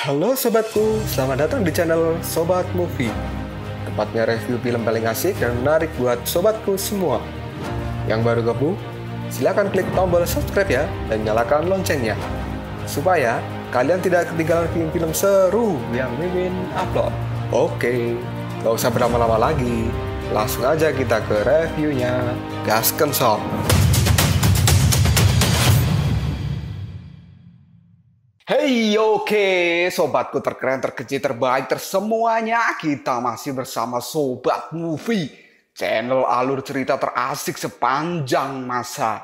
Halo sobatku, selamat datang di channel Sobat Movie. Tempatnya review film paling asik dan menarik buat sobatku semua. Yang baru gabung, silahkan klik tombol subscribe ya dan nyalakan loncengnya, supaya kalian tidak ketinggalan film-film seru yang Mimin upload. Oke, gak usah berlama-lama lagi, langsung aja kita ke reviewnya. Gasken sob. Hey, oke, sobatku terkeren, terkecil, terbaik, tersemuanya. Kita masih bersama Sobat Movie, channel alur cerita terasik sepanjang masa.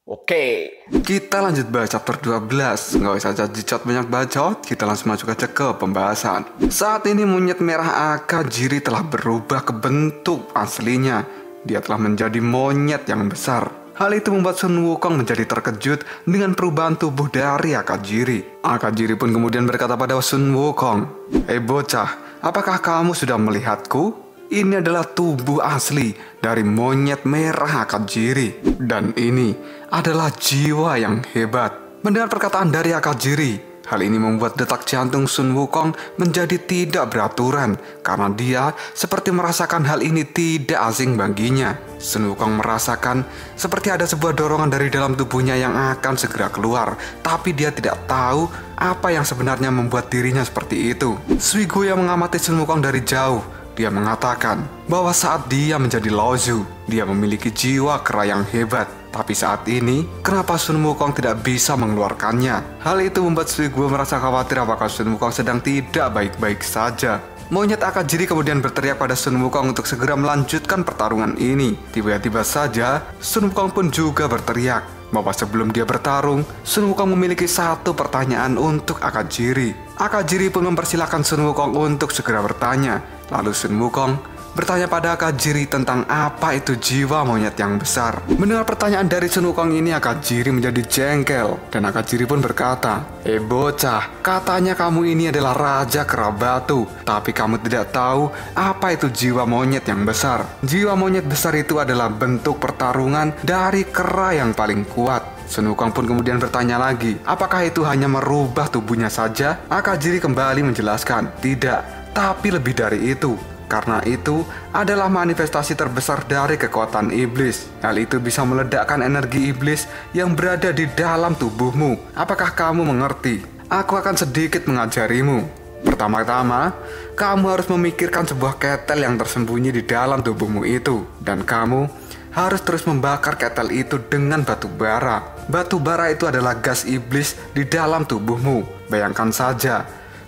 Oke, kita lanjut bahas chapter 12. Nggak usah jijat banyak bacot, kita langsung masuk aja ke pembahasan. Saat ini monyet merah Akajiri telah berubah ke bentuk aslinya. Dia telah menjadi monyet yang besar. Hal itu membuat Sun Wukong menjadi terkejut dengan perubahan tubuh dari Akajiri. Akajiri pun kemudian berkata pada Sun Wukong, bocah, apakah kamu sudah melihatku? Ini adalah tubuh asli dari monyet merah Akajiri. Dan ini adalah jiwa yang hebat. Mendengar perkataan dari Akajiri, hal ini membuat detak jantung Sun Wukong menjadi tidak beraturan karena dia seperti merasakan hal ini tidak asing baginya. Sun Wukong merasakan seperti ada sebuah dorongan dari dalam tubuhnya yang akan segera keluar, tapi dia tidak tahu apa yang sebenarnya membuat dirinya seperti itu. Suigo yang mengamati Sun Wukong dari jauh, dia mengatakan bahwa saat dia menjadi Laozu, dia memiliki jiwa kera yang hebat. Tapi saat ini, kenapa Sun Wukong tidak bisa mengeluarkannya? Hal itu membuat Suiguo merasa khawatir apakah Sun Wukong sedang tidak baik-baik saja. Monyet Akajiri kemudian berteriak pada Sun Wukong untuk segera melanjutkan pertarungan ini. Tiba-tiba saja, Sun Wukong pun juga berteriak bahwa sebelum dia bertarung, Sun Wukong memiliki satu pertanyaan untuk Akajiri. Akajiri pun mempersilahkan Sun Wukong untuk segera bertanya. Lalu Sun Wukong bertanya pada Akajiri tentang apa itu jiwa monyet yang besar. Mendengar pertanyaan dari Sun Wukong ini, Akajiri menjadi jengkel. Dan Akajiri pun berkata, bocah, katanya kamu ini adalah Raja Kera Batu, tapi kamu tidak tahu apa itu jiwa monyet yang besar. Jiwa monyet besar itu adalah bentuk pertarungan dari kera yang paling kuat. Sun Wukong pun kemudian bertanya lagi, apakah itu hanya merubah tubuhnya saja? Akajiri kembali menjelaskan, tidak, tapi lebih dari itu. Karena itu adalah manifestasi terbesar dari kekuatan iblis. Hal itu bisa meledakkan energi iblis yang berada di dalam tubuhmu. Apakah kamu mengerti? Aku akan sedikit mengajarimu. Pertama-tama, kamu harus memikirkan sebuah ketel yang tersembunyi di dalam tubuhmu itu. Dan kamu harus terus membakar ketel itu dengan batu bara. Batu bara itu adalah gas iblis di dalam tubuhmu. Bayangkan saja,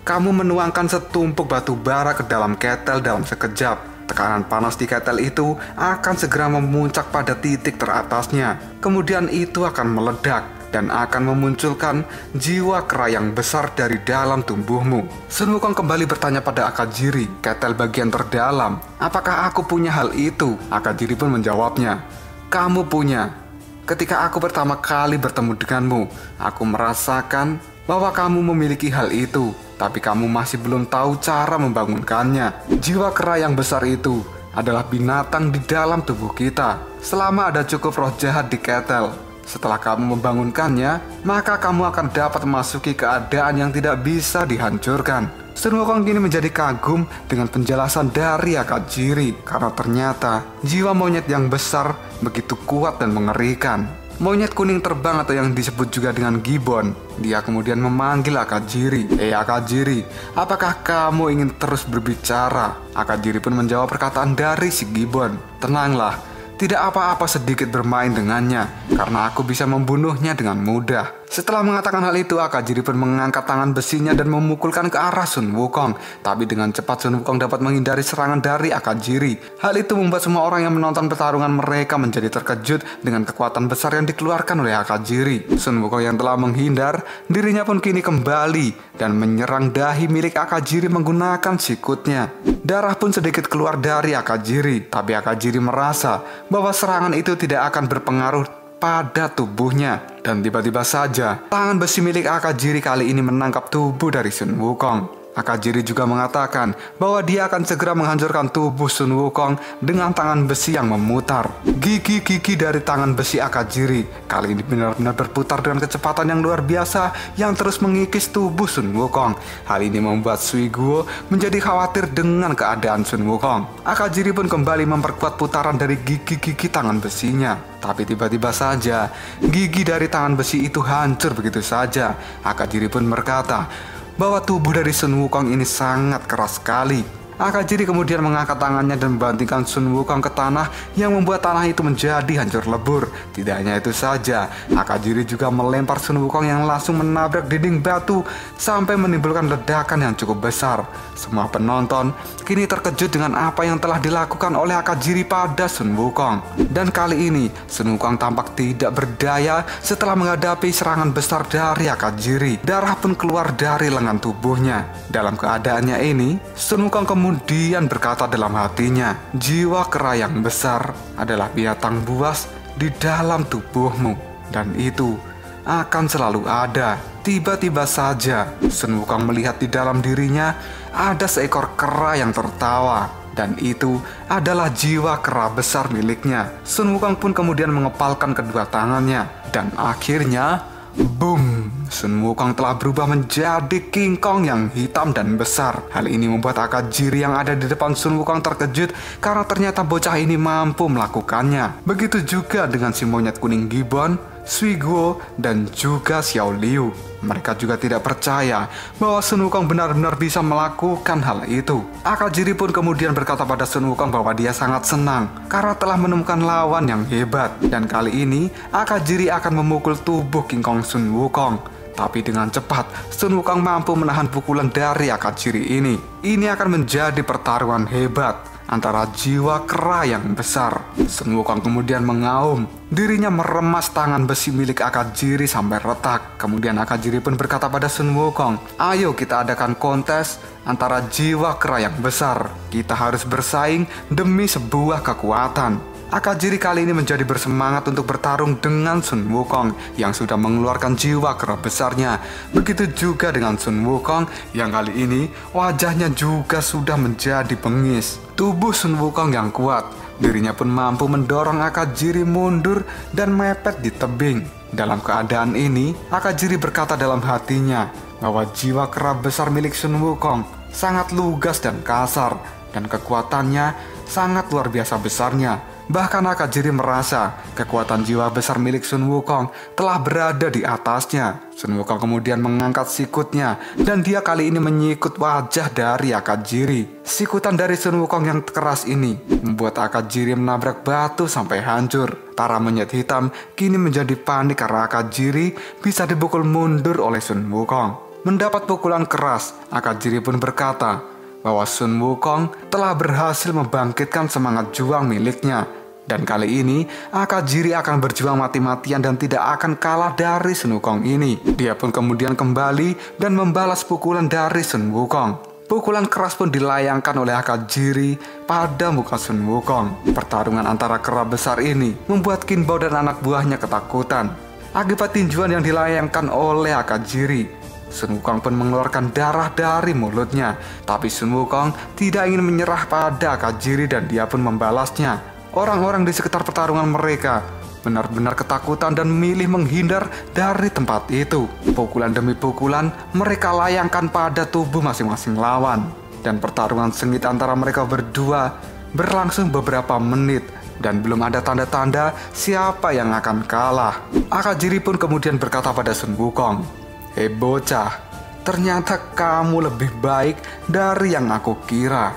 kamu menuangkan setumpuk batu bara ke dalam ketel dalam sekejap. Tekanan panas di ketel itu akan segera memuncak pada titik teratasnya. Kemudian itu akan meledak dan akan memunculkan jiwa kera yang besar dari dalam tubuhmu. Sun Wukong kembali bertanya pada Akajiri, ketel bagian terdalam, apakah aku punya hal itu? Akajiri pun menjawabnya, kamu punya. Ketika aku pertama kali bertemu denganmu, aku merasakan bahwa kamu memiliki hal itu, tapi kamu masih belum tahu cara membangunkannya. Jiwa kera yang besar itu adalah binatang di dalam tubuh kita. Selama ada cukup roh jahat di ketel, setelah kamu membangunkannya, maka kamu akan dapat memasuki keadaan yang tidak bisa dihancurkan. Sun Wukong kini menjadi kagum dengan penjelasan dari Akajiri, karena ternyata jiwa monyet yang besar begitu kuat dan mengerikan. Monyet kuning terbang atau yang disebut juga dengan gibbon. Dia kemudian memanggil Akajiri. Akajiri, apakah kamu ingin terus berbicara? Akajiri pun menjawab perkataan dari si gibbon. Tenanglah, tidak apa-apa sedikit bermain dengannya, karena aku bisa membunuhnya dengan mudah. Setelah mengatakan hal itu, Akajiri pun mengangkat tangan besinya dan memukulkan ke arah Sun Wukong. Tapi dengan cepat Sun Wukong dapat menghindari serangan dari Akajiri. Hal itu membuat semua orang yang menonton pertarungan mereka menjadi terkejut dengan kekuatan besar yang dikeluarkan oleh Akajiri. Sun Wukong yang telah menghindar, dirinya pun kini kembali dan menyerang dahi milik Akajiri menggunakan sikutnya. Darah pun sedikit keluar dari Akajiri, tapi Akajiri merasa bahwa serangan itu tidak akan berpengaruh pada tubuhnya. Dan tiba-tiba saja tangan besi milik Akajiri kali ini menangkap tubuh dari Sun Wukong. Akajiri juga mengatakan bahwa dia akan segera menghancurkan tubuh Sun Wukong dengan tangan besi yang memutar. Gigi-gigi dari tangan besi Akajiri kali ini benar-benar berputar dengan kecepatan yang luar biasa yang terus mengikis tubuh Sun Wukong. Hal ini membuat Sui Guo menjadi khawatir dengan keadaan Sun Wukong. Akajiri pun kembali memperkuat putaran dari gigi-gigi tangan besinya. Tapi tiba-tiba saja gigi dari tangan besi itu hancur begitu saja. Akajiri pun berkata bahwa tubuh dari Sun Wukong ini sangat keras sekali. Akajiri kemudian mengangkat tangannya dan membantingkan Sun Wukong ke tanah yang membuat tanah itu menjadi hancur lebur. Tidak hanya itu saja, Akajiri juga melempar Sun Wukong yang langsung menabrak dinding batu sampai menimbulkan ledakan yang cukup besar. Semua penonton kini terkejut dengan apa yang telah dilakukan oleh Akajiri pada Sun Wukong. Dan kali ini Sun Wukong tampak tidak berdaya setelah menghadapi serangan besar dari Akajiri. Darah pun keluar dari lengan tubuhnya. Dalam keadaannya ini, Sun Wukong kemudian berkata dalam hatinya, jiwa kera yang besar adalah binatang buas di dalam tubuhmu, dan itu akan selalu ada. Tiba-tiba saja Sun Wukong melihat di dalam dirinya ada seekor kera yang tertawa, dan itu adalah jiwa kera besar miliknya. Sun Wukong pun kemudian mengepalkan kedua tangannya, dan akhirnya boom! Sun Wukong telah berubah menjadi King Kong yang hitam dan besar. Hal ini membuat Akajiri yang ada di depan Sun Wukong terkejut karena ternyata bocah ini mampu melakukannya. Begitu juga dengan si monyet kuning Gibbon, Sui Guo, dan juga Xiao Liu. Mereka juga tidak percaya bahwa Sun Wukong benar-benar bisa melakukan hal itu. Akajiri pun kemudian berkata pada Sun Wukong bahwa dia sangat senang karena telah menemukan lawan yang hebat. Dan kali ini Akajiri akan memukul tubuh King Kong Sun Wukong. Tapi dengan cepat, Sun Wukong mampu menahan pukulan dari Akajiri ini. Ini akan menjadi pertarungan hebat antara jiwa kera yang besar. Sun Wukong kemudian mengaum. Dirinya meremas tangan besi milik Akajiri sampai retak. Kemudian Akajiri pun berkata pada Sun Wukong, ayo kita adakan kontes antara jiwa kera yang besar. Kita harus bersaing demi sebuah kekuatan. Akajiri kali ini menjadi bersemangat untuk bertarung dengan Sun Wukong yang sudah mengeluarkan jiwa kera besarnya. Begitu juga dengan Sun Wukong yang kali ini wajahnya juga sudah menjadi bengis. Tubuh Sun Wukong yang kuat, dirinya pun mampu mendorong Akajiri mundur dan mepet di tebing. Dalam keadaan ini, Akajiri berkata dalam hatinya bahwa jiwa kera besar milik Sun Wukong sangat lugas dan kasar, dan kekuatannya sangat luar biasa besarnya. Bahkan Akajiri merasa kekuatan jiwa besar milik Sun Wukong telah berada di atasnya. Sun Wukong kemudian mengangkat sikutnya dan dia kali ini menyikut wajah dari Akajiri. Sikutan dari Sun Wukong yang keras ini membuat Akajiri menabrak batu sampai hancur. Para monyet hitam kini menjadi panik karena Akajiri bisa dipukul mundur oleh Sun Wukong. Mendapat pukulan keras, Akajiri pun berkata bahwa Sun Wukong telah berhasil membangkitkan semangat juang miliknya. Dan kali ini Akajiri akan berjuang mati-matian dan tidak akan kalah dari Sun Wukong ini. Dia pun kemudian kembali dan membalas pukulan dari Sun Wukong. Pukulan keras pun dilayangkan oleh Akajiri pada muka Sun Wukong. Pertarungan antara kera besar ini membuat Qin Bao dan anak buahnya ketakutan akibat tinjuan yang dilayangkan oleh Akajiri. Sun Wukong pun mengeluarkan darah dari mulutnya. Tapi Sun Wukong tidak ingin menyerah pada Akajiri dan dia pun membalasnya. Orang-orang di sekitar pertarungan mereka benar-benar ketakutan dan memilih menghindar dari tempat itu. Pukulan demi pukulan mereka layangkan pada tubuh masing-masing lawan. Dan pertarungan sengit antara mereka berdua berlangsung beberapa menit. Dan belum ada tanda-tanda siapa yang akan kalah. Akajiri pun kemudian berkata pada Sun Wukong, hei bocah, ternyata kamu lebih baik dari yang aku kira.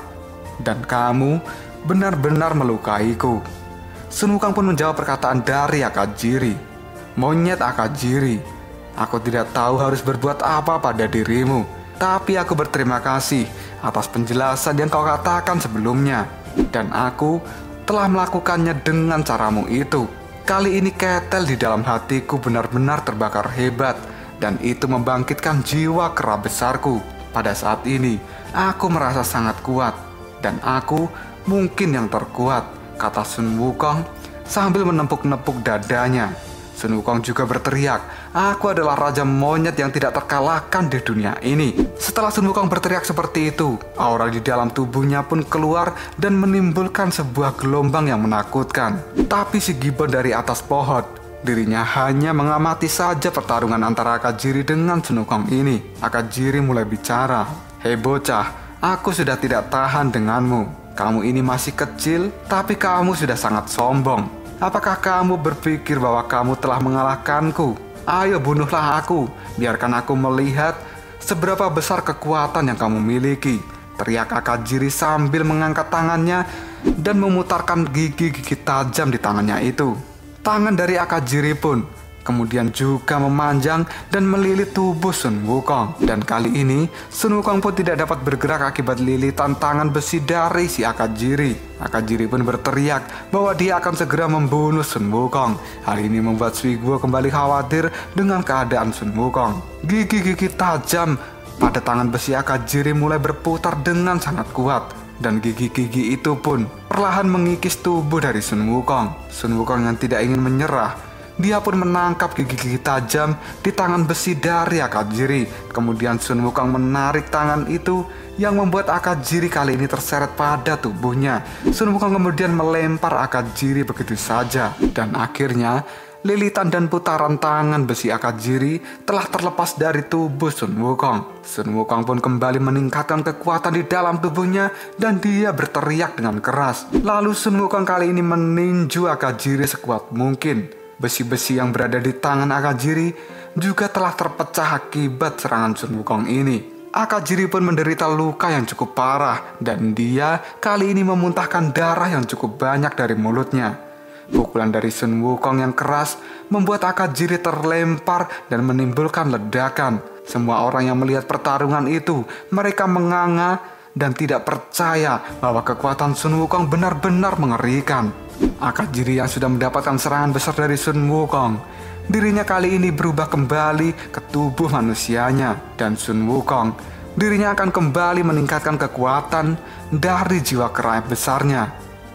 Dan kamu benar-benar melukaiku. Sun Wukong pun menjawab perkataan dari Akajiri. Monyet Akajiri, aku tidak tahu harus berbuat apa pada dirimu. Tapi aku berterima kasih atas penjelasan yang kau katakan sebelumnya. Dan aku telah melakukannya dengan caramu itu. Kali ini ketel di dalam hatiku benar-benar terbakar hebat. Dan itu membangkitkan jiwa kera besarku. Pada saat ini, aku merasa sangat kuat. Dan aku mungkin yang terkuat, kata Sun Wukong sambil menepuk-nepuk dadanya. Sun Wukong juga berteriak, "Aku adalah raja monyet yang tidak terkalahkan di dunia ini." Setelah Sun Wukong berteriak seperti itu, aura di dalam tubuhnya pun keluar dan menimbulkan sebuah gelombang yang menakutkan. Tapi si Gibbon dari atas pohon, dirinya hanya mengamati saja pertarungan antara Akajiri dengan Sun Wukong ini. Akajiri mulai bicara, "Hei bocah, aku sudah tidak tahan denganmu. Kamu ini masih kecil, tapi kamu sudah sangat sombong. Apakah kamu berpikir bahwa kamu telah mengalahkanku? Ayo bunuhlah aku, biarkan aku melihat seberapa besar kekuatan yang kamu miliki." Teriak Akajiri sambil mengangkat tangannya dan memutarkan gigi-gigi tajam di tangannya itu. Tangan dari Akajiri pun kemudian juga memanjang dan melilit tubuh Sun Wukong. Dan kali ini Sun Wukong pun tidak dapat bergerak akibat lilitan tangan besi dari si Akajiri. Akajiri pun berteriak bahwa dia akan segera membunuh Sun Wukong. Hal ini membuat Suiguo kembali khawatir dengan keadaan Sun Wukong. Gigi-gigi tajam pada tangan besi Akajiri mulai berputar dengan sangat kuat. Dan gigi-gigi itu pun perlahan mengikis tubuh dari Sun Wukong. Sun Wukong yang tidak ingin menyerah, dia pun menangkap gigi-gigi tajam di tangan besi dari Akajiri. Kemudian Sun Wukong menarik tangan itu yang membuat Akajiri kali ini terseret pada tubuhnya. Sun Wukong kemudian melempar Akajiri begitu saja. Dan akhirnya lilitan dan putaran tangan besi Akajiri telah terlepas dari tubuh Sun Wukong. Sun Wukong pun kembali meningkatkan kekuatan di dalam tubuhnya dan dia berteriak dengan keras. Lalu Sun Wukong kali ini meninju Akajiri sekuat mungkin. Besi-besi yang berada di tangan Akajiri juga telah terpecah akibat serangan Sun Wukong ini. Akajiri pun menderita luka yang cukup parah dan dia kali ini memuntahkan darah yang cukup banyak dari mulutnya. Pukulan dari Sun Wukong yang keras membuat Akajiri terlempar dan menimbulkan ledakan. Semua orang yang melihat pertarungan itu, mereka menganga dan tidak percaya bahwa kekuatan Sun Wukong benar-benar mengerikan. Akajiri yang sudah mendapatkan serangan besar dari Sun Wukong, dirinya kali ini berubah kembali ke tubuh manusianya. Dan Sun Wukong, dirinya akan kembali meningkatkan kekuatan dari jiwa keraib besarnya.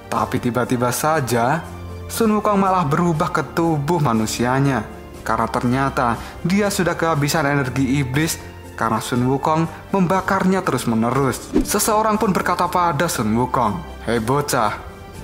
Tapi tiba-tiba saja Sun Wukong malah berubah ke tubuh manusianya, karena ternyata dia sudah kehabisan energi iblis karena Sun Wukong membakarnya terus-menerus. Seseorang pun berkata pada Sun Wukong, "Hei bocah,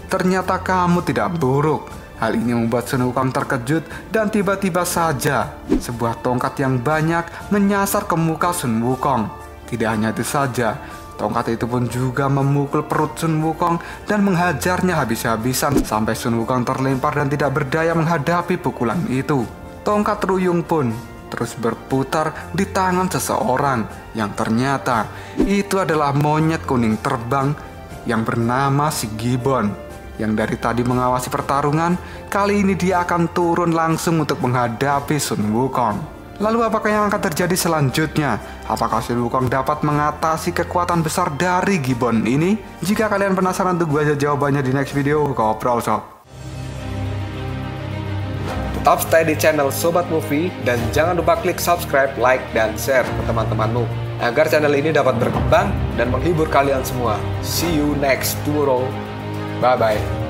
ternyata kamu tidak buruk." Hal ini membuat Sun Wukong terkejut dan tiba-tiba saja sebuah tongkat yang banyak menyasar ke muka Sun Wukong. Tidak hanya itu saja, tongkat itu pun juga memukul perut Sun Wukong dan menghajarnya habis-habisan sampai Sun Wukong terlempar dan tidak berdaya menghadapi pukulan itu. Tongkat ruyung pun terus berputar di tangan seseorang yang ternyata itu adalah monyet kuning terbang yang bernama si Gibbon, yang dari tadi mengawasi pertarungan. Kali ini dia akan turun langsung untuk menghadapi Sun Wukong. Lalu apakah yang akan terjadi selanjutnya? Apakah Sun Wukong dapat mengatasi kekuatan besar dari Gibbon ini? Jika kalian penasaran, tunggu aja jawabannya di next video. Ngobrol sob. Tetap stay di channel Sobat Movie dan jangan lupa klik subscribe, like, dan share ke teman-temanmu agar channel ini dapat berkembang dan menghibur kalian semua. See you next tomorrow. Bye-bye.